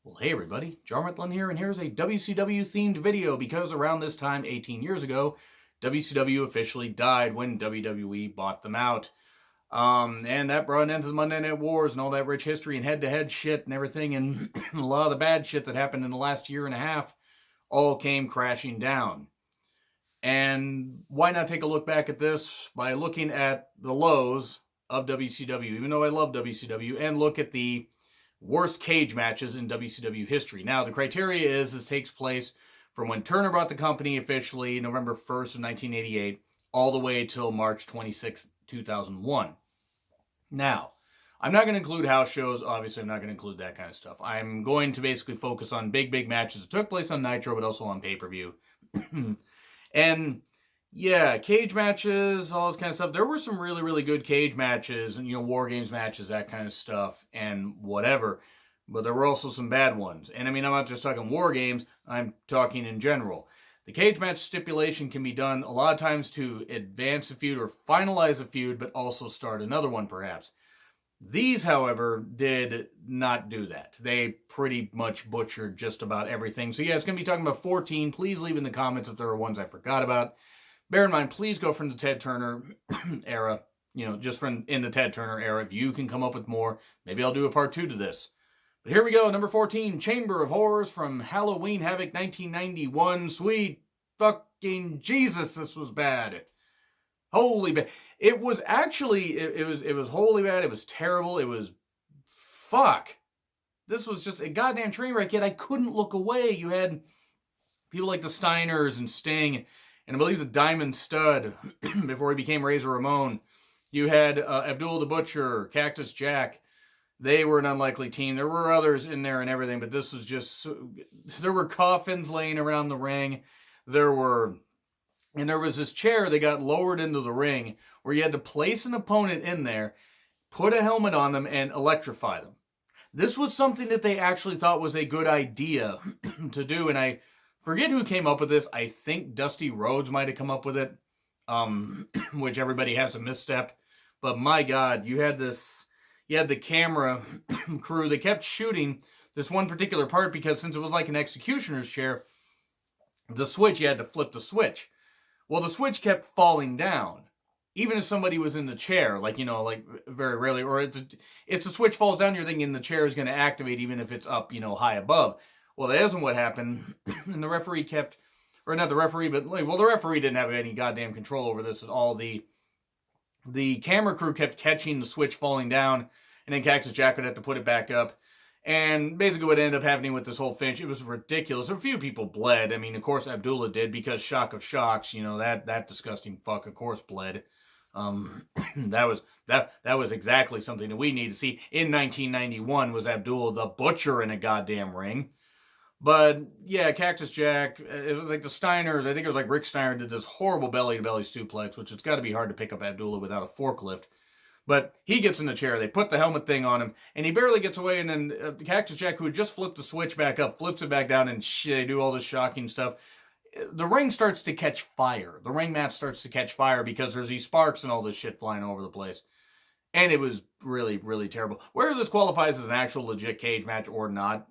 Well, hey everybody, Jarrett here, and here's a WCW themed video because around this time, 18 years ago, WCW officially died when WWE bought them out. And that brought an end to the Monday Night Wars and all that rich history and head-to-head shit and everything, and a lot of the bad shit that happened in the last year and a half all came crashing down. And why not take a look back at this by looking at the lows of WCW, even though I love WCW, and look at the worst cage matches in WCW history. Now, the criteria is this takes place from when Turner bought the company officially, November 1st of 1988, all the way till March 26, 2001. Now, I'm not going to include house shows. Obviously, I'm not going to include that kind of stuff. I'm going to basically focus on big matches that took place on Nitro, but also on pay-per-view. And yeah, cage matches, all this kind of stuff. There were some really good cage matches and, War Games matches, that kind of stuff, and whatever. But there were also some bad ones. And I mean, I'm not just talking War Games, I'm talking in general. The cage match stipulation can be done a lot of times to advance a feud or finalize a feud, but also start another one, perhaps. These, however, did not do that. They pretty much butchered just about everything. So yeah, it's going to be talking about 14. Please leave in the comments if there are ones I forgot about. Bear in mind, please go from the Ted Turner era, just from in the Ted Turner era. If you can come up with more, maybe I'll do a part 2 to this. But here we go, number 14, Chamber of Horrors from Halloween Havoc 1991. Sweet fucking Jesus, this was bad. Holy bad. It was actually, it was holy bad. It was terrible. It was, fuck. This was just a goddamn train wreck, yet I couldn't look away. You had people like the Steiners and Sting, and I believe the Diamond Stud, before he became Razor Ramon. You had Abdul the Butcher, Cactus Jack. They were an unlikely team. There were others in there and everything, but this was just... There were coffins laying around the ring. There was this chair that got lowered into the ring where you had to place an opponent in there, put a helmet on them, and electrify them. This was something that they actually thought was a good idea to do, and I forget who came up with this. I think Dusty Rhodes might have come up with it, which everybody has a misstep. But my God, you had the camera crew. They kept shooting this one particular part because since it was like an executioner's chair, the switch, you had to flip the switch. Well, the switch kept falling down. Even if somebody was in the chair, like very rarely, or if the switch falls down, you're thinking the chair is going to activate even if it's up, high above. Well, that isn't what happened. And the referee kept, or not the referee, but the referee didn't have any goddamn control over this at all. The camera crew kept catching the switch falling down, and then Cactus Jack would have to put it back up. And basically what ended up happening with this whole finish, it was ridiculous. A few people bled. I mean, of course Abdullah did, because shock of shocks, that disgusting fuck, of course, bled. That was exactly something that we need to see in 1991, was Abdullah the Butcher in a goddamn ring. But yeah, Cactus Jack, it was like the Steiners, I think it was like Rick Steiner did this horrible belly-to-belly suplex, which it's got to be hard to pick up Abdullah without a forklift. But he gets in the chair, they put the helmet thing on him, and he barely gets away, and then Cactus Jack, who had just flipped the switch back up, flips it back down, and they do all this shocking stuff. The ring starts to catch fire. The ring mat starts to catch fire because there's these sparks and all this shit flying all over the place. And it was really terrible. Whether this qualifies as an actual legit cage match or not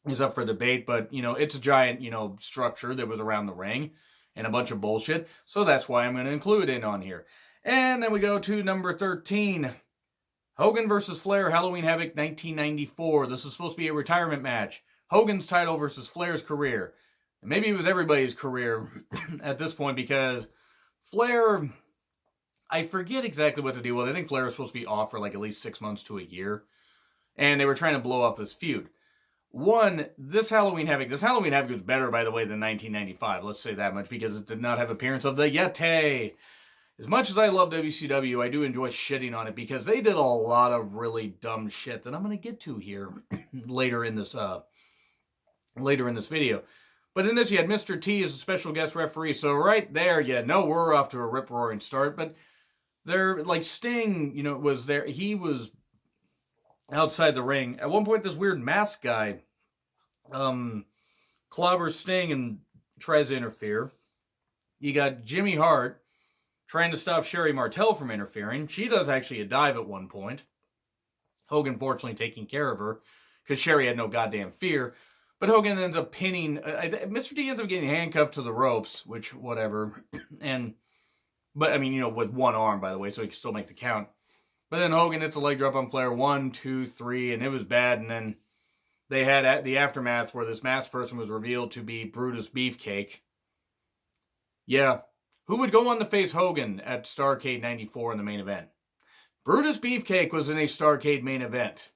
is up for debate, but, it's a giant, structure that was around the ring and a bunch of bullshit, so that's why I'm going to include it on here. And then we go to number 13, Hogan versus Flair, Halloween Havoc 1994. This is supposed to be a retirement match. Hogan's title versus Flair's career. And maybe it was everybody's career at this point, because Flair, I forget exactly what the deal was. I think Flair was supposed to be off for like at least 6 months to a year. And they were trying to blow off this feud. This Halloween Havoc was better, by the way, than 1995. Let's say that much, because it did not have appearance of the Yeti. As much as I love WCW, I do enjoy shitting on it because they did a lot of really dumb shit that I'm going to get to here later in this video. But in this, you had Mr. T as a special guest referee. So right there, we're off to a rip-roaring start. But they're like Sting, was there. He was outside the ring. At one point, this weird mask guy clobbers Sting and tries to interfere. You got Jimmy Hart trying to stop Sherry Martel from interfering. She does actually a dive at one point. Hogan, fortunately, taking care of her, because Sherry had no goddamn fear. But Hogan ends up pinning, Mr. T ends up getting handcuffed to the ropes, which, whatever. But I mean, with one arm, by the way, so he can still make the count. But then Hogan hits a leg drop on Flair, 1, 2, 3, and it was bad. And then they had the aftermath where this masked person was revealed to be Brutus Beefcake. Yeah. Who would go on to face Hogan at Starrcade 94 in the main event? Brutus Beefcake was in a Starrcade main event.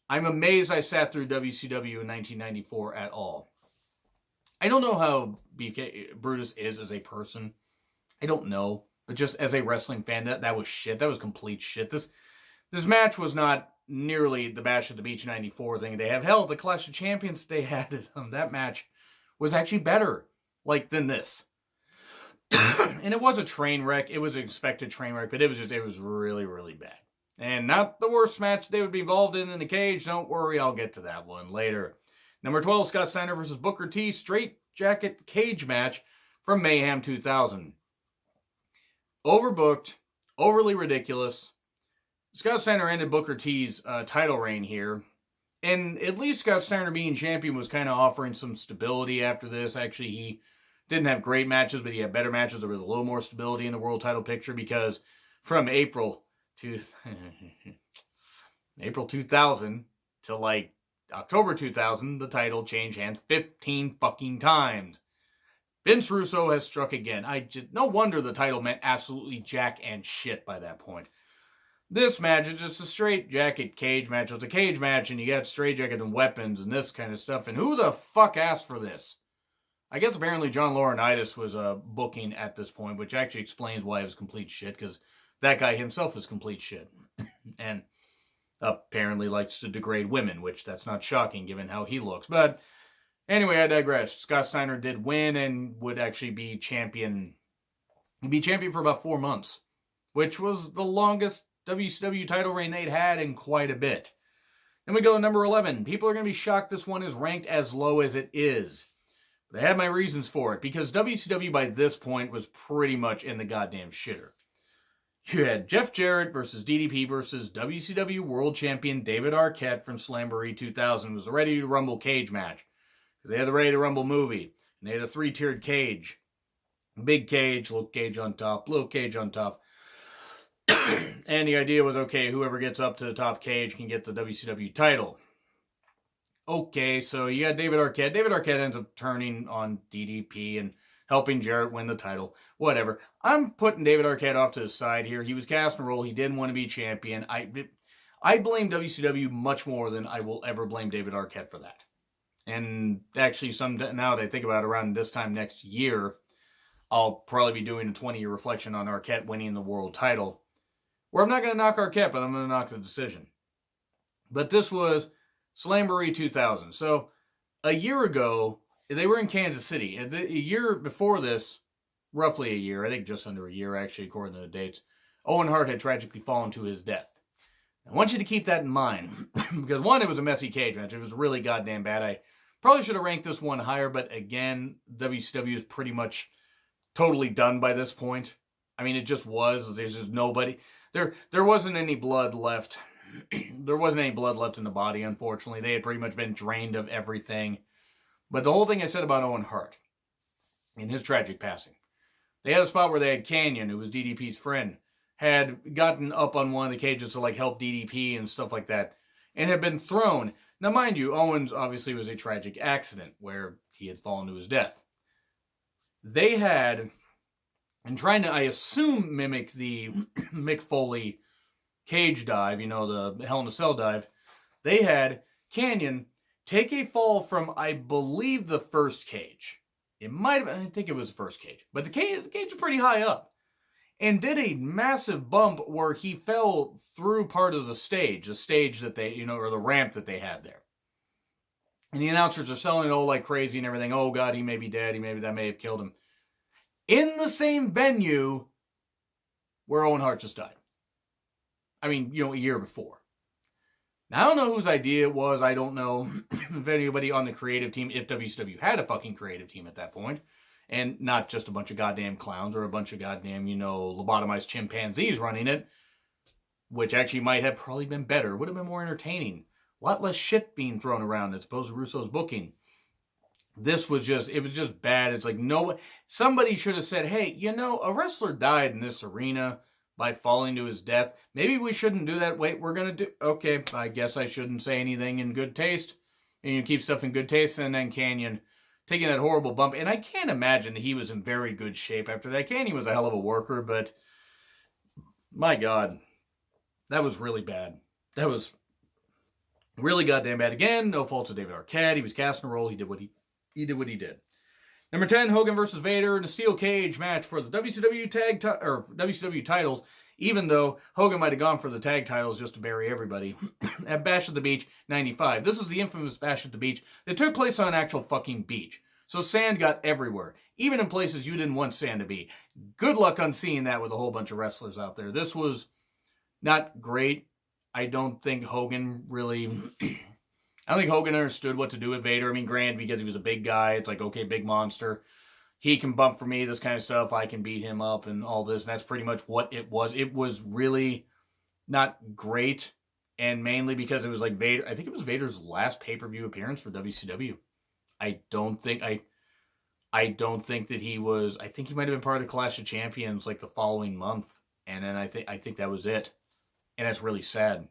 I'm amazed I sat through WCW in 1994 at all. I don't know how Brutus is as a person. I don't know. But just as a wrestling fan, that was shit. That was complete shit. This match was not nearly the Bash at the Beach 94 thing they have. Hell, the Clash of Champions they had that match was actually better than this. And it was a train wreck. It was an expected train wreck, but it was really, really bad. And not the worst match they would be involved in the cage. Don't worry, I'll get to that one later. Number 12, Scott Steiner versus Booker T. Straight jacket cage match from Mayhem 2000. Overbooked, overly ridiculous. Scott Steiner ended Booker T's title reign here. And at least Scott Steiner being champion was kind of offering some stability after this. Actually, he didn't have great matches, but he had better matches. There was a little more stability in the world title picture because from April 2000 to October 2000, the title changed hands 15 fucking times. Vince Russo has struck again. No wonder the title meant absolutely jack and shit by that point. This match is just a straight jacket cage match. It's a cage match and you got straight jackets and weapons and this kind of stuff. And who the fuck asked for this? I guess apparently John Laurinaitis was booking at this point, which actually explains why it was complete shit, because that guy himself is complete shit. And apparently likes to degrade women, which that's not shocking given how he looks. But anyway, I digress. Scott Steiner did win and would actually be champion. He'd be champion for about 4 months, which was the longest WCW title reign they'd had in quite a bit. Then we go to number 11. People are going to be shocked this one is ranked as low as it is. But I had my reasons for it, because WCW by this point was pretty much in the goddamn shitter. You had Jeff Jarrett versus DDP versus WCW World Champion David Arquette from Slamboree 2000. It was the Ready to Rumble cage match. They had the Ready to Rumble movie, and they had a 3-tiered cage. Big cage, little cage on top, little cage on top. And the idea was, okay, whoever gets up to the top cage can get the WCW title. Okay, so you got David Arquette. David Arquette ends up turning on DDP and helping Jarrett win the title. Whatever. I'm putting David Arquette off to the side here. He was cast in a role. He didn't want to be champion. I blame WCW much more than I will ever blame David Arquette for that. And actually, now that I think about it, around this time next year, I'll probably be doing a 20-year reflection on Arquette winning the world title. Where I'm not going to knock Arquette, but I'm going to knock the decision. But this was Slamboree 2000. So, a year ago, they were in Kansas City. A year before this, roughly a year, I think just under a year actually, according to the dates, Owen Hart had tragically fallen to his death. I want you to keep that in mind, because one, it was a messy cage match. It was really goddamn bad. I probably should have ranked this one higher, but again, WCW is pretty much totally done by this point. I mean, it just was. There's just nobody. There wasn't any blood left. There wasn't any blood left in the body, unfortunately. They had pretty much been drained of everything. But the whole thing I said about Owen Hart and his tragic passing, they had a spot where they had Canyon, who was DDP's friend, had gotten up on one of the cages to help DDP and stuff like that, and had been thrown. Now, mind you, Owens obviously was a tragic accident where he had fallen to his death. They had, and trying to, I assume, mimic the Mick Foley cage dive, the Hell in a Cell dive, they had Canyon take a fall from, I believe, the first cage. I think it was the first cage, but the cage was pretty high up, and did a massive bump where he fell through part of the stage that they, or the ramp that they had there. And the announcers are selling it all like crazy and everything. Oh God, he may be dead. That may have killed him. In the same venue where Owen Hart just died. I mean, a year before. Now, I don't know whose idea it was. I don't know if anybody on the creative team, if WCW had a fucking creative team at that point, and not just a bunch of goddamn clowns or a bunch of goddamn, lobotomized chimpanzees running it, which actually might have probably been better. Would have been more entertaining. a lot less shit being thrown around as opposed to Russo's booking. This was just, it was just bad. It's like, no, somebody should have said, hey, you know, a wrestler died in this arena by falling to his death. Maybe we shouldn't do that. Wait, we're going to do, okay, I guess I shouldn't say anything in good taste. And you keep stuff in good taste, and then Canyon taking that horrible bump. And I can't imagine that he was in very good shape after that. Canyon was a hell of a worker, but my God, that was really bad. That was really goddamn bad. Again, no fault to David Arquette. He was casting a role. He did what he did. Number 10, Hogan versus Vader in a steel cage match for the WCW WCW titles, even though Hogan might have gone for the tag titles just to bury everybody, at Bash at the Beach 95. This was the infamous Bash at the Beach that took place on an actual fucking beach. So sand got everywhere, even in places you didn't want sand to be. Good luck on seeing that with a whole bunch of wrestlers out there. This was not great. I don't think Hogan really... I don't think Hogan understood what to do with Vader. I mean, granted, because he was a big guy, it's like, okay, big monster. He can bump for me, this kind of stuff. I can beat him up and all this. And that's pretty much what it was. It was really not great. And mainly because it was like Vader. I think it was Vader's last pay-per-view appearance for WCW. I don't think that he was... I think he might have been part of the Clash of Champions like the following month. And then I think that was it. And that's really sad.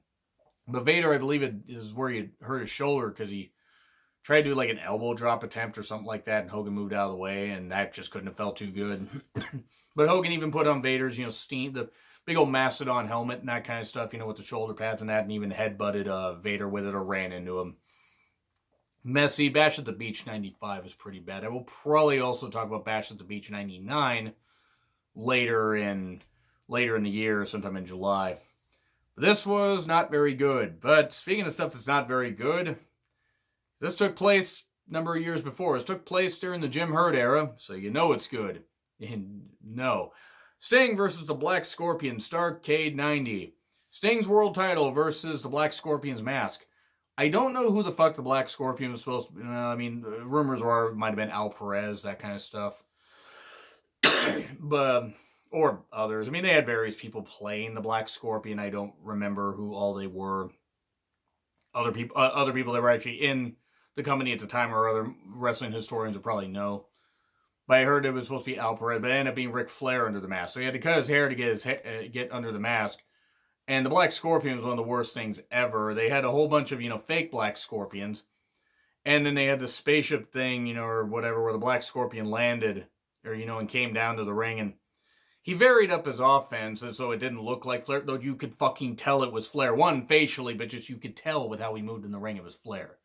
But Vader, I believe it is where he hurt his shoulder because he tried to do like an elbow drop attempt or something like that, and Hogan moved out of the way, and that just couldn't have felt too good. But Hogan even put on Vader's, the big old Mastodon helmet and that kind of stuff, with the shoulder pads and that, and even headbutted Vader with it or ran into him. Messy. Bash at the Beach 95 is pretty bad. I will probably also talk about Bash at the Beach 99 later in the year, sometime in July. This was not very good. But speaking of stuff that's not very good, this took place a number of years before. This took place during the Jim Herd era, so you know it's good. And no. Sting versus the Black Scorpion, Starrcade 90. Sting's world title versus the Black Scorpion's mask. I don't know who the fuck the Black Scorpion was supposed to be. Rumors were it might have been Al Perez, that kind of stuff. But... or others. They had various people playing the Black Scorpion. I don't remember who all they were. Other people that were actually in the company at the time, or other wrestling historians would probably know. But I heard it was supposed to be Al Perez, but it ended up being Ric Flair under the mask. So he had to cut his hair to get under the mask. And the Black Scorpion was one of the worst things ever. They had a whole bunch of, fake Black Scorpions. And then they had the spaceship thing, or whatever, where the Black Scorpion landed, or, and came down to the ring, and he varied up his offense, and so it didn't look like Flair, though you could fucking tell it was Flair. One, facially, but just you could tell with how he moved in the ring it was Flair.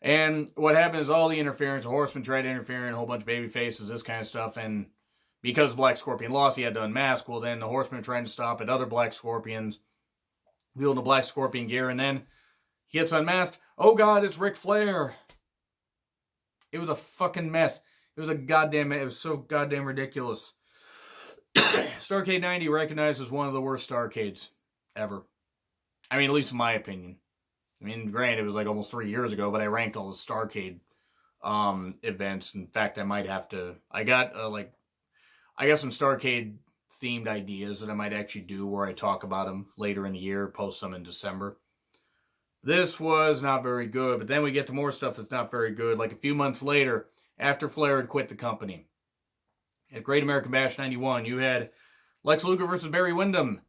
And what happened is all the interference, the Horsemen tried to interfere in a whole bunch of baby faces, this kind of stuff, and because Black Scorpion lost, he had to unmask. Well, then the Horsemen tried to stop at other Black Scorpions, wielding the Black Scorpion gear, and then he gets unmasked. Oh God, it's Ric Flair. It was a fucking mess. It was so goddamn ridiculous. Starrcade 90 recognized as one of the worst Starrcades ever. At least in my opinion. Granted, it was like almost 3 years ago, but I ranked all the Starrcade events. In fact, I might have to... I got some Starrcade themed ideas that I might actually do where I talk about them later in the year, post some in December. This was not very good, but then we get to more stuff that's not very good. Like a few months later, after Flair had quit the company. At Great American Bash 91, you had Lex Luger versus Barry Windham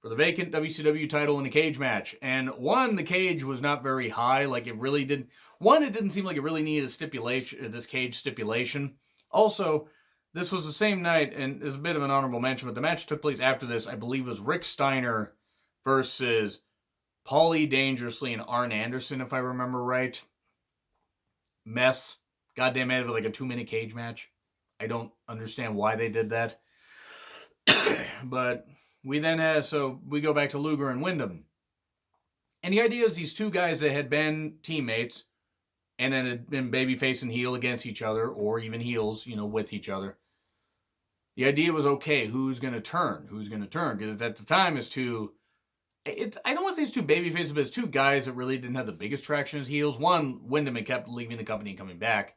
for the vacant WCW title in a cage match. And one, the cage was not very high. Like it really didn't... One, it didn't seem like it really needed this cage stipulation. Also, this was the same night, and it's a bit of an honorable mention, but the match took place after this, I believe, was Rick Steiner versus Paulie Dangerously and Arn Anderson, if I remember right. Mess. Goddamn it, it was like a 2-minute cage match. I don't understand why they did that. But we then we go back to Luger and Windham. And the idea is these two guys that had been teammates and then had been babyface and heel against each other, or even heels, with each other. The idea was, okay, who's going to turn? Who's going to turn? Because at the time, I don't want to say it's two babyfaces, but it's two guys that really didn't have the biggest traction as heels. One, Windham had kept leaving the company and coming back.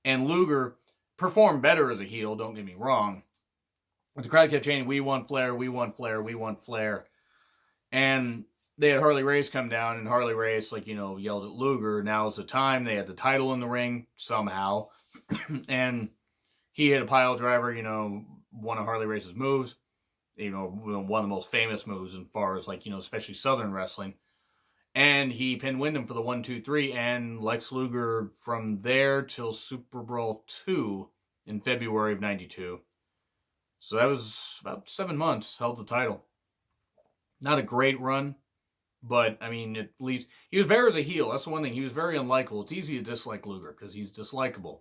And Luger performed better as a heel, don't get me wrong. But the crowd kept chanting, we want Flair, we want Flair, we want Flair. And they had Harley Race come down, and Harley Race, like, yelled at Luger, now's the time. They had the title in the ring somehow. And he hit a pile driver, one of Harley Race's moves. One of the most famous moves as far as, like, especially Southern wrestling. And he pinned Windham for the 1-2-3, and Lex Luger from there till Super Brawl 2 in February of 92. So that was about 7 months, held the title. Not a great run, but, I mean, at least he was better as a heel. That's the one thing. He was very unlikable. It's easy to dislike Luger because he's dislikable.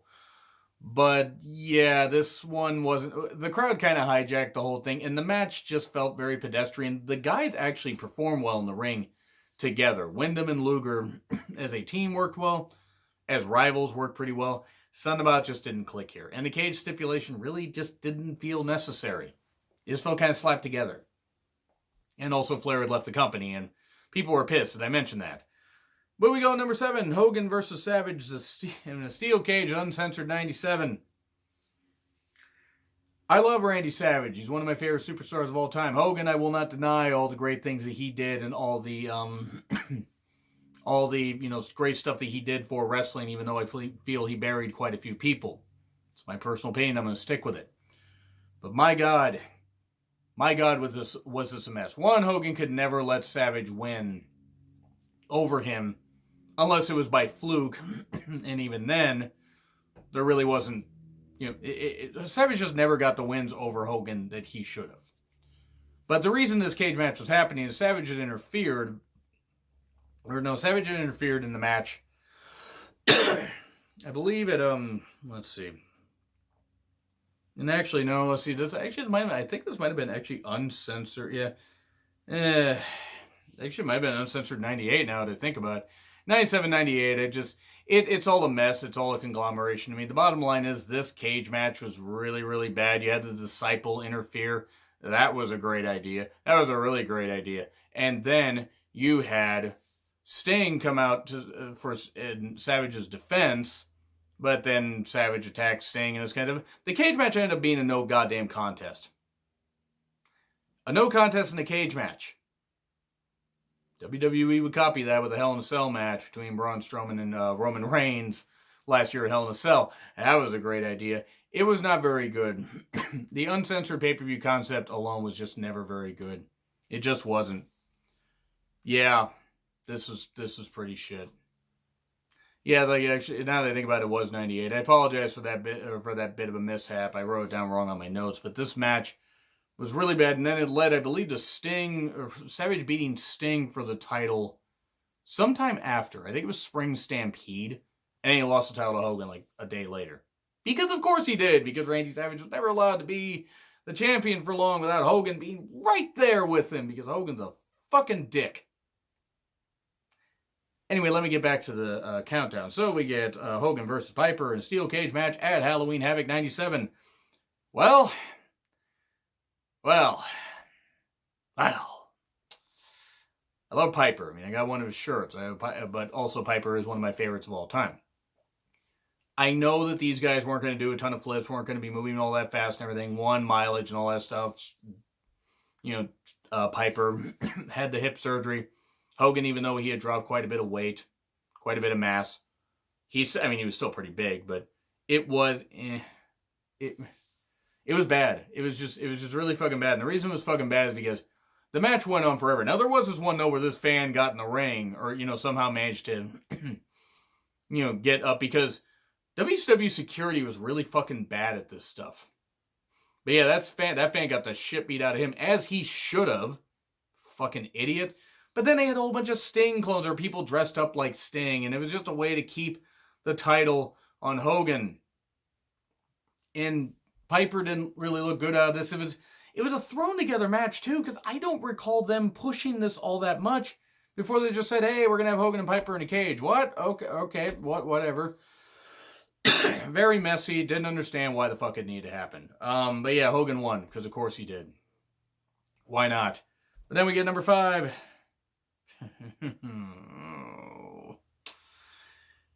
But, yeah, this one wasn't... The crowd kind of hijacked the whole thing, and the match just felt very pedestrian. The guys actually performed well in the ring together. Windham and Luger, as a team, worked well. As rivals, worked pretty well. Something about it just didn't click here. And the cage stipulation really just didn't feel necessary. It just felt kind of slapped together. And also Flair had left the company, and people were pissed that I mentioned that. But we go number 7, Hogan versus Savage in a steel cage, uncensored 97. I love Randy Savage. He's one of my favorite superstars of all time. Hogan, I will not deny all the great things that he did and all the great stuff that he did for wrestling, even though I feel he buried quite a few people. It's my personal opinion. I'm going to stick with it. But my God, was this a mess. One, Hogan could never let Savage win over him unless it was by fluke. And even then, there really wasn't, Savage just never got the wins over Hogan that he should have. But the reason this cage match was happening is Savage had interfered in the match. I believe it, let's see. And actually, no, let's see. I think this might have been actually uncensored. Yeah. Actually, it might have been uncensored 98 now to think about it. 97, 98, it's all a mess. It's all a conglomeration. I mean, the bottom line is this cage match was really, really bad. You had the Disciple interfere. That was a great idea. That was a really great idea. And then you had Sting come out for Savage's defense, but then Savage attacked Sting, and it's kind of... The cage match ended up being a no goddamn contest. A no contest in a cage match. WWE would copy that with a Hell in a Cell match between Braun Strowman and Roman Reigns last year at Hell in a Cell. That was a great idea. It was not very good. The uncensored pay-per-view concept alone was just never very good. It just wasn't. Yeah, this was pretty shit. Yeah, like actually, now that I think about it, it was 98. I apologize for that bit of a mishap. I wrote it down wrong on my notes, but this match was really bad, and then it led, I believe, to Savage beating Sting for the title sometime after. I think it was Spring Stampede, and he lost the title to Hogan like a day later. Because of course he did, because Randy Savage was never allowed to be the champion for long without Hogan being right there with him, because Hogan's a fucking dick. Anyway, let me get back to the countdown. So we get Hogan versus Piper in a steel cage match at Halloween Havoc 97. Well, I love Piper. I mean, I got one of his shirts, but also Piper is one of my favorites of all time. I know that these guys weren't going to do a ton of flips, weren't going to be moving all that fast and everything, mileage and all that stuff. Piper had the hip surgery. Hogan, even though he had dropped quite a bit of weight, quite a bit of mass, he was still pretty big, but it was bad. It was just really fucking bad. And the reason it was fucking bad is because the match went on forever. Now, there was this one, though, where this fan got in the ring or, somehow managed to, get up because WCW security was really fucking bad at this stuff. But yeah, that fan got the shit beat out of him, as he should have. Fucking idiot. But then they had a whole bunch of Sting clones or people dressed up like Sting, and it was just a way to keep the title on Hogan. And Piper didn't really look good out of this. It was a thrown together match too, because I don't recall them pushing this all that much before they just said, "Hey, we're gonna have Hogan and Piper in a cage." What? Okay, whatever. Very messy. Didn't understand why the fuck it needed to happen. But yeah, Hogan won because of course he did. Why not? But then we get number 5.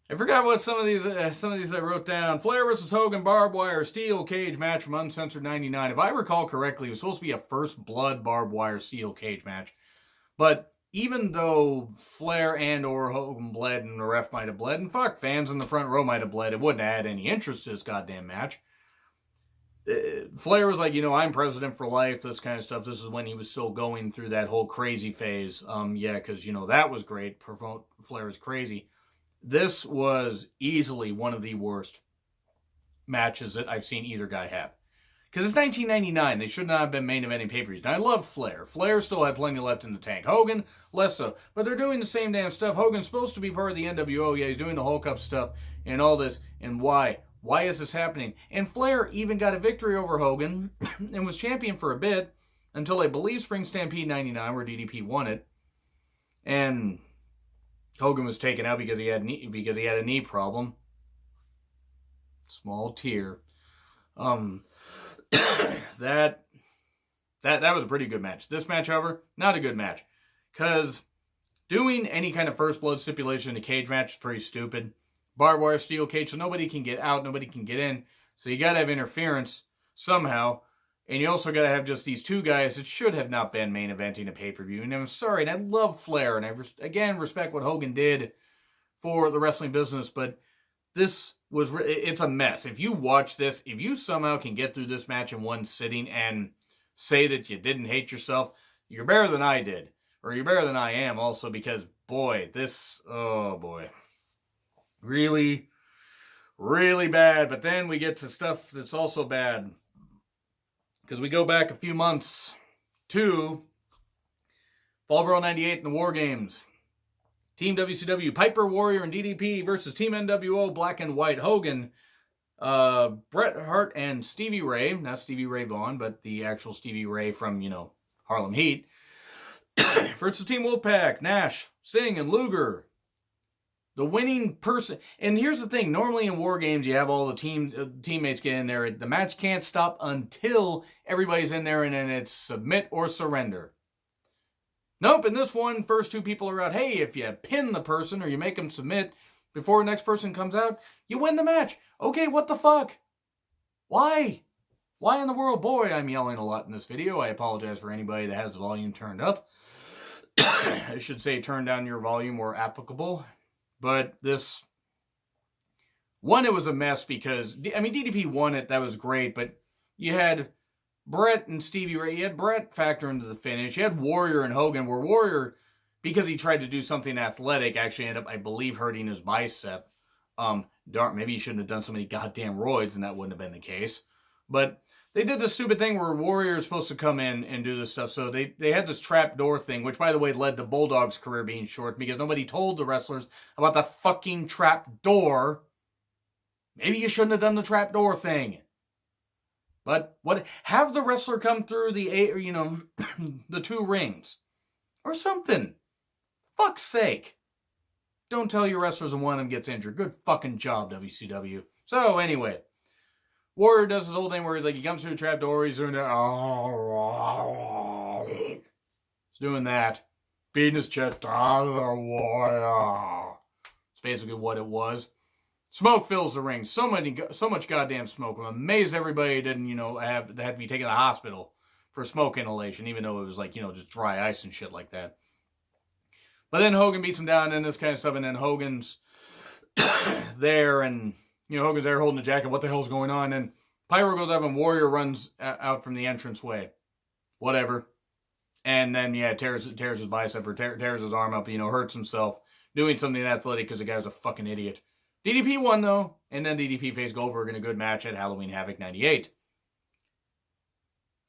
I forgot what some of these I wrote down. Flair versus Hogan barbed wire steel cage match from Uncensored 99. If I recall correctly, it was supposed to be a first blood barbed wire steel cage match. But even though Flair and or Hogan bled and the ref might have bled, and fuck, fans in the front row might have bled, it wouldn't have had any interest in this goddamn match. Flair was like, I'm president for life, this kind of stuff. This is when he was still going through that whole crazy phase. Yeah, because, that was great. Flair is crazy. This was easily one of the worst matches that I've seen either guy have. Because it's 1999. They should not have been main eventing pay-per-views. And I love Flair. Flair still had plenty left in the tank. Hogan, less so. But they're doing the same damn stuff. Hogan's supposed to be part of the NWO. Yeah, he's doing the Hulk Up stuff and all this. And why? Why is this happening? And Flair even got a victory over Hogan and was champion for a bit until I believe Spring Stampede 99 where DDP won it. And Hogan was taken out because he had a knee problem. Small tear. That was a pretty good match. This match, however, not a good match. Because doing any kind of first blood stipulation in a cage match is pretty stupid. Barbed wire steel cage, so nobody can get out, nobody can get in. So you got to have interference somehow. And you also got to have just these two guys that should have not been main eventing a pay-per-view. And I'm sorry, and I love Flair, and I, again, respect what Hogan did for the wrestling business, but it's a mess. If you watch this, if you somehow can get through this match in one sitting and say that you didn't hate yourself, you're better than I did. Or you're better than I am also, because, boy, oh boy. Really, really bad. But then we get to stuff that's also bad. Because we go back a few months to Fall Brawl 98 in the War Games. Team WCW, Piper, Warrior, and DDP versus Team NWO, Black and White, Hogan, Bret Hart, and Stevie Ray. Not Stevie Ray Vaughan, but the actual Stevie Ray from, Harlem Heat. Versus Team Wolfpack, Nash, Sting, and Luger. The winning person, and here's the thing, normally in War Games, you have all the teammates get in there. The match can't stop until everybody's in there, and then it's submit or surrender. Nope, in this one, first two people are out. Hey, if you pin the person or you make them submit before the next person comes out, you win the match. Okay, what the fuck? Why? Why in the world? Boy, I'm yelling a lot in this video. I apologize for anybody that has the volume turned up. I should say turn down your volume where applicable. But this one, it was a mess because, DDP won it. That was great. But you had Bret and Stevie Ray. You had Bret factor into the finish. You had Warrior and Hogan, where Warrior, because he tried to do something athletic, actually ended up, I believe, hurting his bicep. Darn, maybe he shouldn't have done so many goddamn roids, and that wouldn't have been the case. But they did this stupid thing where Warrior is supposed to come in and do this stuff. So they had this trap door thing, which, by the way, led to Bulldog's career being short because nobody told the wrestlers about the fucking trap door. Maybe you shouldn't have done the trap door thing. But have the wrestler come through the the two rings or something. Fuck's sake. Don't tell your wrestlers and one of them gets injured. Good fucking job, WCW. So anyway, Warrior does his whole thing where he comes through the trap door, he's doing that. He's doing that. Beating his chest. It's basically what it was. Smoke fills the ring. So much goddamn smoke. I'm amazed everybody didn't, had to be taken to the hospital for smoke inhalation, even though it was just dry ice and shit like that. But then Hogan beats him down and this kind of stuff, and then Hogan's there, and Hogan's there holding the jacket. What the hell's going on? And Pyro goes up and Warrior runs out from the entranceway. Whatever. And then, tears his bicep or tears his arm up, hurts himself. Doing something athletic because the guy was a fucking idiot. DDP won, though. And then DDP faced Goldberg in a good match at Halloween Havoc 98.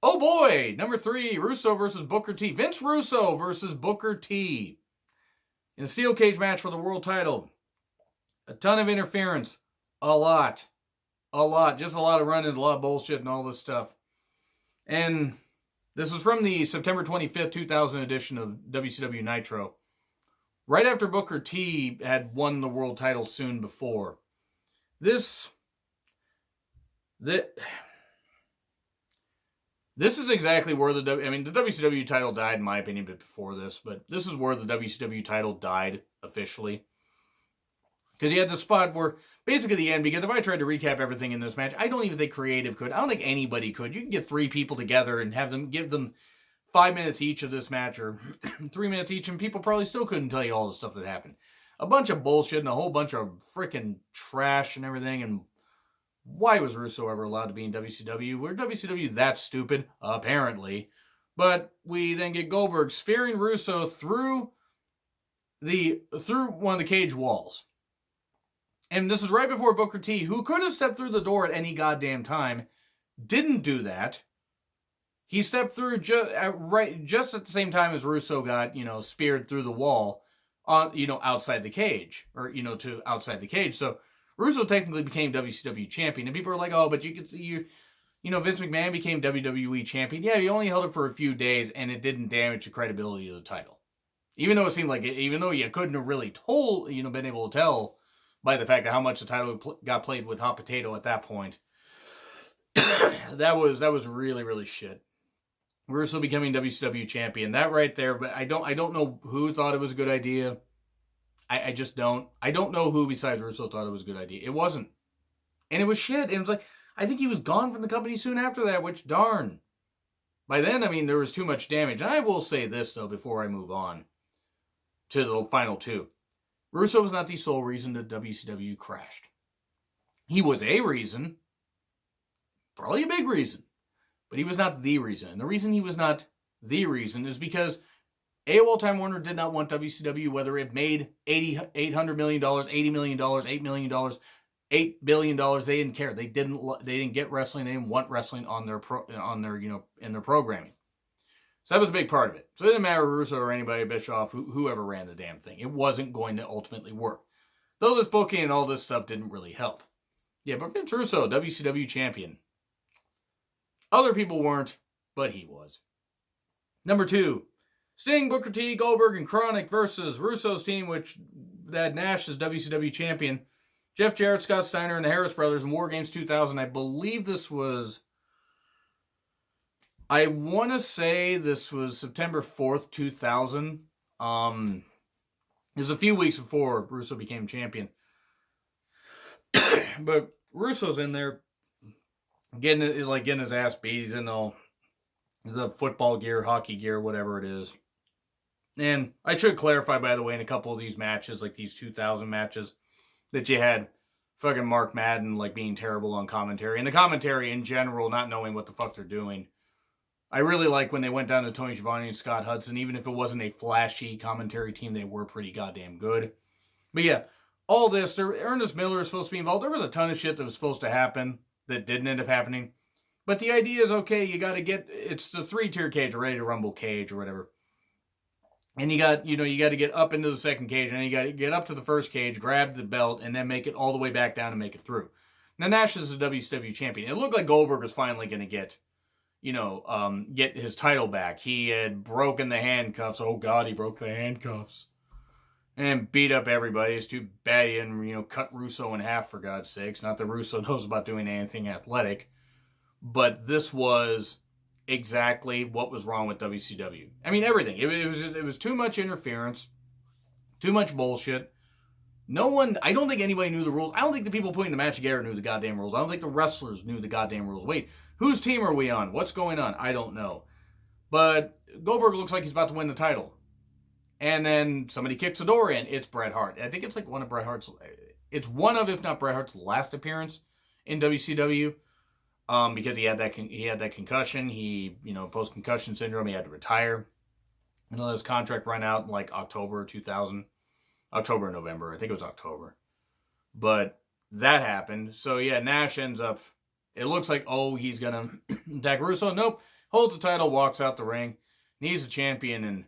Oh boy! Number 3, Russo versus Booker T. Vince Russo versus Booker T. In a steel cage match for the world title. A ton of interference. A lot. Just a lot of running, a lot of bullshit and all this stuff. And this is from the September 25th, 2000 edition of WCW Nitro. Right after Booker T had won the world title soon before. This is exactly where the WCW title died, in my opinion, before this. But this is where the WCW title died officially. Because you had the spot where, basically the end, because if I tried to recap everything in this match, I don't even think creative could. I don't think anybody could. You can get 3 people together and have them, give them 5 minutes each of this match, or 3 minutes each, and people probably still couldn't tell you all the stuff that happened. A bunch of bullshit and a whole bunch of freaking trash and everything, and why was Russo ever allowed to be in WCW? Were WCW that stupid? Apparently. But we then get Goldberg spearing Russo through one of the cage walls. And this is right before Booker T, who could have stepped through the door at any goddamn time, didn't do that. He stepped through just at the same time as Russo got, speared through the wall, outside the cage, or, to outside the cage. So Russo technically became WCW champion, and people are like, oh, but you can see, Vince McMahon became WWE champion. Yeah, he only held it for a few days, and it didn't damage the credibility of the title. Even though it seemed like, even though you couldn't have really been able to tell by the fact of how much the title got played with hot potato at that point, that was really, really shit. Russo becoming WCW champion, that right there. But I don't know who thought it was a good idea. I just don't. I don't know who besides Russo thought it was a good idea. It wasn't, and it was shit. It was like, I think he was gone from the company soon after that. Which darn. By then, there was too much damage. And I will say this though before I move on to the final two. Russo was not the sole reason that WCW crashed. He was a reason, probably a big reason. But he was not the reason. And the reason he was not the reason is because AOL Time Warner did not want WCW, whether it made $800 million, $80 million, $8 million, $8 billion. They didn't care. They didn't get wrestling. They didn't want wrestling in their programming. So that was a big part of it. So it didn't matter Russo or anybody, Bischoff, whoever ran the damn thing. It wasn't going to ultimately work. Though this booking and all this stuff didn't really help. Yeah, but Vince Russo, WCW champion. Other people weren't, but he was. Number 2, Sting, Booker T, Goldberg, and Chronic versus Russo's team, which had Nash as WCW champion. Jeff Jarrett, Scott Steiner, and the Harris Brothers in War Games 2000. I believe this was, I want to say this was September 4th, 2000. It was a few weeks before Russo became champion. But Russo's in there. Getting his ass beat. He's in all the football gear, hockey gear, whatever it is. And I should clarify, by the way, in a couple of these matches, like these 2000 matches, that you had fucking Mark Madden being terrible on commentary. And the commentary in general, not knowing what the fuck they're doing. I really like when they went down to Tony Schiavone and Scott Hudson. Even if it wasn't a flashy commentary team, they were pretty goddamn good. But yeah, all this, Ernest Miller is supposed to be involved. There was a ton of shit that was supposed to happen that didn't end up happening. But the idea is, okay, you got to it's the 3-tier cage, a Ready to Rumble cage or whatever. And you got to get up into the second cage, and then you got to get up to the first cage, grab the belt, and then make it all the way back down and make it through. Now, Nash is a WCW champion. It looked like Goldberg was finally going to get his title back. He had broken the handcuffs. Oh, God, he broke the handcuffs. And beat up everybody. It's too bad he didn't, cut Russo in half, for God's sakes. Not that Russo knows about doing anything athletic. But this was exactly what was wrong with WCW. Everything. It was too much interference. Too much bullshit. I don't think anybody knew the rules. I don't think the people putting the match together knew the goddamn rules. I don't think the wrestlers knew the goddamn rules. Wait, whose team are we on? What's going on? I don't know. But Goldberg looks like he's about to win the title. And then somebody kicks the door in. It's Bret Hart. I think it's one of Bret Hart's... It's one of, if not Bret Hart's last appearance in WCW. Because he had that concussion. He, post-concussion syndrome, he had to retire. And let his contract run out in October 2000. October or November. I think it was October. But that happened. So yeah, Nash ends up... It looks like, he's going to attack Russo. Nope. Holds the title, walks out the ring. And he's the champion, and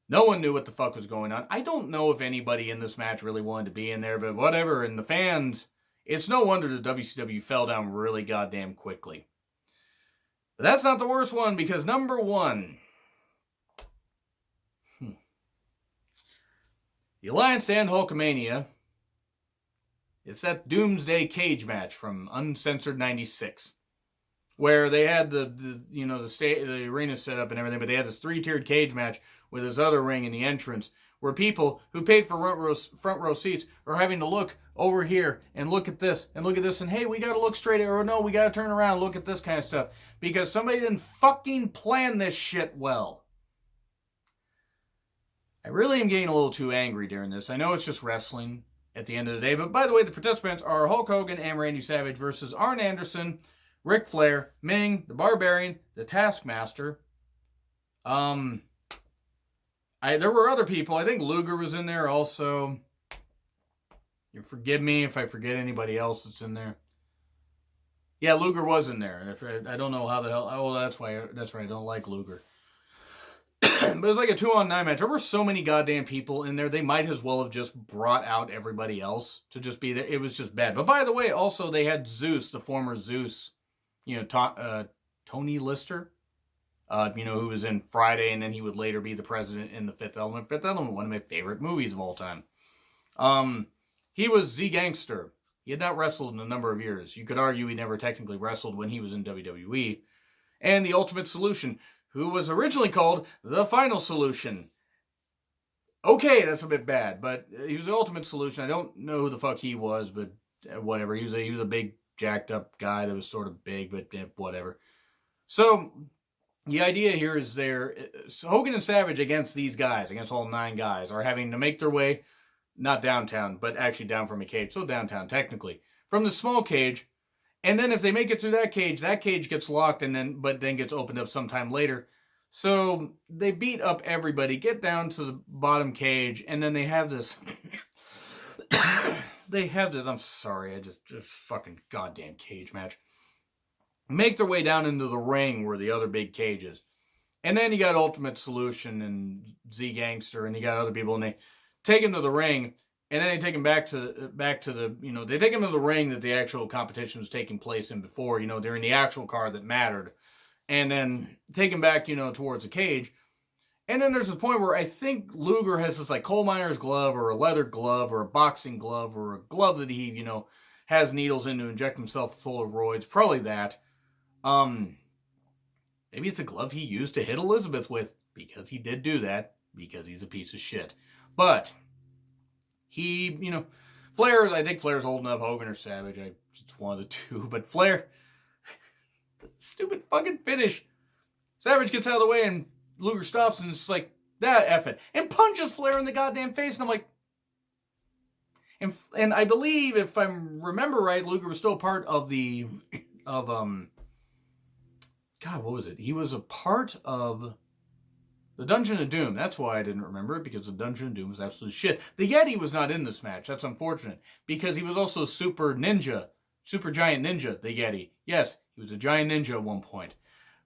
no one knew what the fuck was going on. I don't know if anybody in this match really wanted to be in there, but whatever. And the fans, it's no wonder the WCW fell down really goddamn quickly. But that's not the worst one, because number 1. The Alliance to End Hulkamania. It's that Doomsday Cage match from Uncensored 96. Where they had the arena set up and everything, but they had this 3-tiered cage match with this other ring in the entrance where people who paid for front row seats are having to look over here and look at this and look at this and, hey, we got to look straight, or no, we got to turn around and look at this kind of stuff because somebody didn't fucking plan this shit well. I really am getting a little too angry during this. I know it's just wrestling at the end of the day, but by the way, the participants are Hulk Hogan and Randy Savage versus Arn Anderson, Ric Flair, Ming, the Barbarian, the Taskmaster. There were other people. I think Luger was in there also. You forgive me if I forget anybody else that's in there. Yeah, Luger was in there. And I don't know how the hell. Oh, that's right. I don't like Luger. But it was like a 2-on-9 match. There were so many goddamn people in there. They might as well have just brought out everybody else to just be there. It was just bad. But by the way, also they had Zeus, the former Zeus. Tony Lister. Who was in Friday, and then he would later be the president in The Fifth Element. Fifth Element, one of my favorite movies of all time. He was Z-Gangster. He had not wrestled in a number of years. You could argue he never technically wrestled when he was in WWE. And The Ultimate Solution, who was originally called The Final Solution. Okay, that's a bit bad, but he was The Ultimate Solution. I don't know who the fuck he was, but whatever. He was a big, jacked up guy that was sort of big, but whatever. So the idea here is Hogan and Savage against these guys, against all 9 guys, are having to make their way, not downtown, but actually down from a cage, so downtown technically, from the small cage, and then if they make it through that cage gets locked, but then gets opened up sometime later. So they beat up everybody, get down to the bottom cage, and then they have this, I'm sorry, I just fucking goddamn cage match. Make their way down into the ring where the other big cage is. And then you got Ultimate Solution and Z-Gangster, and you got other people, and they take him to the ring, and then they take him back to the, they take him to the ring that the actual competition was taking place in before, during the actual card that mattered, and then take him back, towards the cage. And then there's this point where I think Luger has this like coal miner's glove, or a leather glove, or a boxing glove, or a glove that he, has needles in to inject himself full of roids, probably that. Maybe it's a glove he used to hit Elizabeth with, because he did do that, because he's a piece of shit. But he, I think Flair's holding up Hogan or Savage. It's one of the two, but Flair, stupid fucking finish. Savage gets out of the way and Luger stops and it's like, that F it, and punches Flair in the goddamn face, and I'm like, and I believe, if I remember right, Luger was still part of God, what was it? He was a part of the Dungeon of Doom. That's why I didn't remember it, because the Dungeon of Doom was absolute shit. The Yeti was not in this match. That's unfortunate, because he was also super giant ninja, the Yeti. Yes, he was a giant ninja at one point.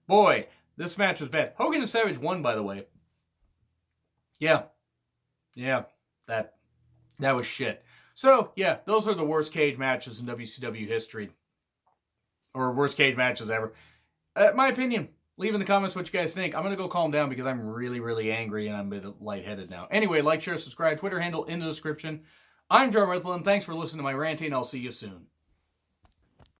Boy, this match was bad. Hogan and Savage won, by the way. Yeah, that was shit. So, yeah, those are the worst cage matches in WCW history. Or worst cage matches ever. My opinion. Leave in the comments what you guys think. I'm going to go calm down because I'm really, really angry and I'm a bit lightheaded now. Anyway, like, share, subscribe, Twitter handle in the description. I'm Jarrett. Thanks for listening to my ranting. I'll see you soon.